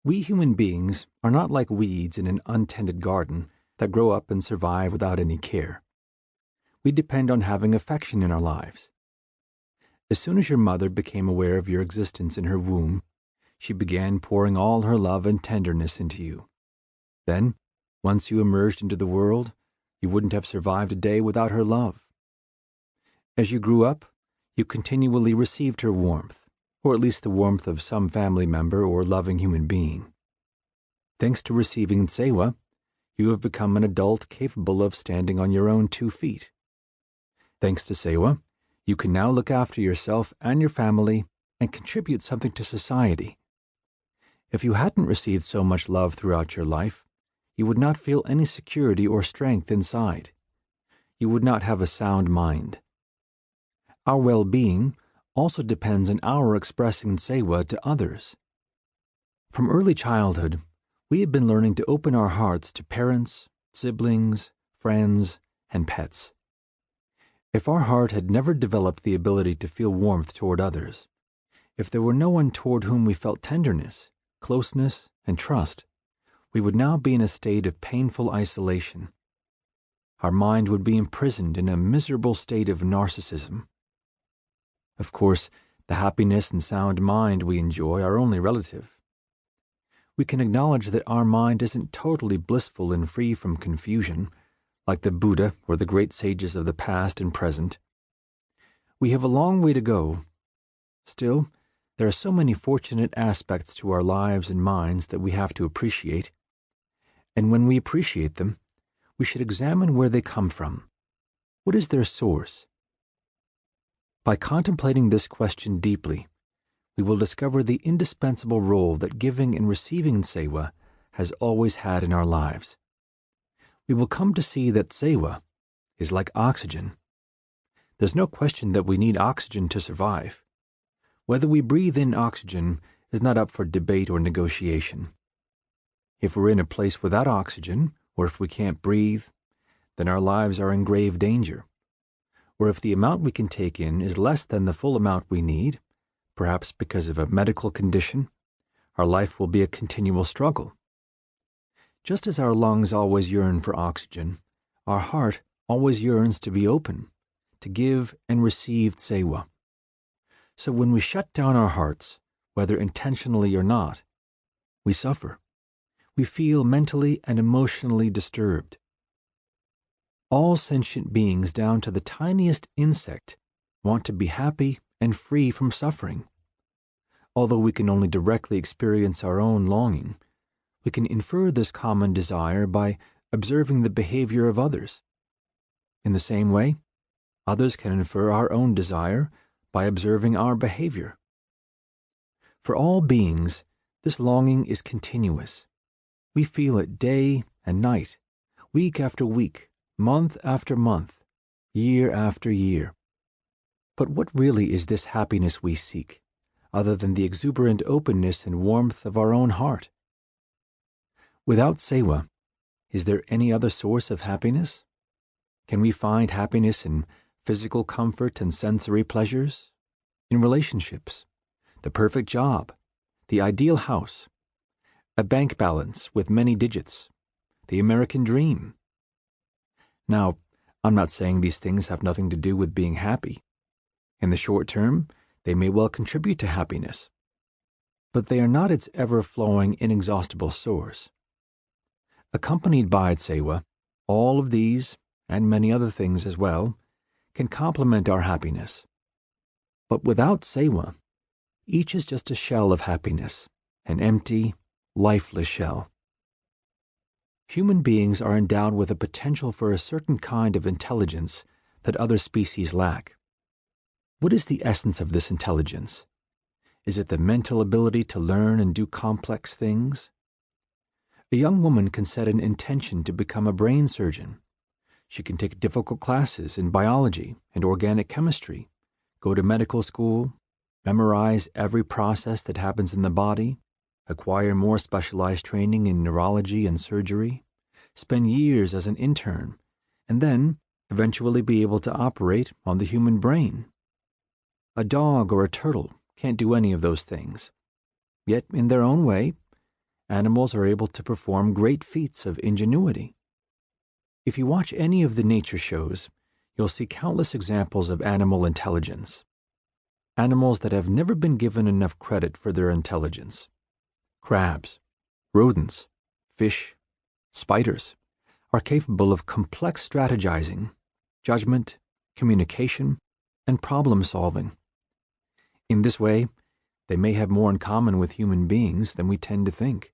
We human beings are not like weeds in an untended garden that grow up and survive without any care. We depend on having affection in our lives. As soon as your mother became aware of your existence in her womb, she began pouring all her love and tenderness into you. Then, once you emerged into the world, you wouldn't have survived a day without her love. As you grew up, you continually received her warmth, or at least the warmth of some family member or loving human being. Thanks to receiving Tsewa, you have become an adult capable of standing on your own 2 feet. Thanks to Tsewa, you can now look after yourself and your family and contribute something to society. If you hadn't received so much love throughout your life, you would not feel any security or strength inside. You would not have a sound mind. Our well-being also depends on our expressing Tsewa to others. From early childhood, we have been learning to open our hearts to parents, siblings, friends, and pets. If our heart had never developed the ability to feel warmth toward others, if there were no one toward whom we felt tenderness, closeness, and trust, we would now be in a state of painful isolation. Our mind would be imprisoned in a miserable state of narcissism. Of course, the happiness and sound mind we enjoy are only relative. We can acknowledge that our mind isn't totally blissful and free from confusion, like the Buddha or the great sages of the past and present. We have a long way to go. Still, there are so many fortunate aspects to our lives and minds that we have to appreciate. And when we appreciate them, we should examine where they come from. What is their source? By contemplating this question deeply, we will discover the indispensable role that giving and receiving Tsewa has always had in our lives. We will come to see that Tsewa is like oxygen. There's no question that we need oxygen to survive. Whether we breathe in oxygen is not up for debate or negotiation. If we're in a place without oxygen, or if we can't breathe, then our lives are in grave danger. Or if the amount we can take in is less than the full amount we need, perhaps because of a medical condition, our life will be a continual struggle. Just as our lungs always yearn for oxygen, our heart always yearns to be open, to give and receive Tsewa. So when we shut down our hearts, whether intentionally or not, we suffer. We feel mentally and emotionally disturbed. All sentient beings, down to the tiniest insect, want to be happy and free from suffering. Although we can only directly experience our own longing, we can infer this common desire by observing the behavior of others. In the same way, others can infer our own desire by observing our behavior. For all beings, this longing is continuous. We feel it day and night, week after week, month after month, year after year. But what really is this happiness we seek, other than the exuberant openness and warmth of our own heart? Without Tsewa, is there any other source of happiness? Can we find happiness in physical comfort and sensory pleasures, in relationships, the perfect job, the ideal house, a bank balance with many digits, the American dream? Now, I'm not saying these things have nothing to do with being happy. In the short term, they may well contribute to happiness, but they are not its ever-flowing, inexhaustible source. Accompanied by Tsewa, all of these, and many other things as well, can complement our happiness. But without Tsewa, each is just a shell of happiness, an empty, lifeless shell. Human beings are endowed with a potential for a certain kind of intelligence that other species lack. What is the essence of this intelligence? Is it the mental ability to learn and do complex things? A young woman can set an intention to become a brain surgeon. She can take difficult classes in biology and organic chemistry, go to medical school, memorize every process that happens in the body, acquire more specialized training in neurology and surgery, spend years as an intern, and then eventually be able to operate on the human brain. A dog or a turtle can't do any of those things. Yet, in their own way, animals are able to perform great feats of ingenuity. If you watch any of the nature shows, you'll see countless examples of animal intelligence. Animals that have never been given enough credit for their intelligence. Crabs, rodents, fish, spiders are capable of complex strategizing, judgment, communication, and problem solving. In this way, they may have more in common with human beings than we tend to think.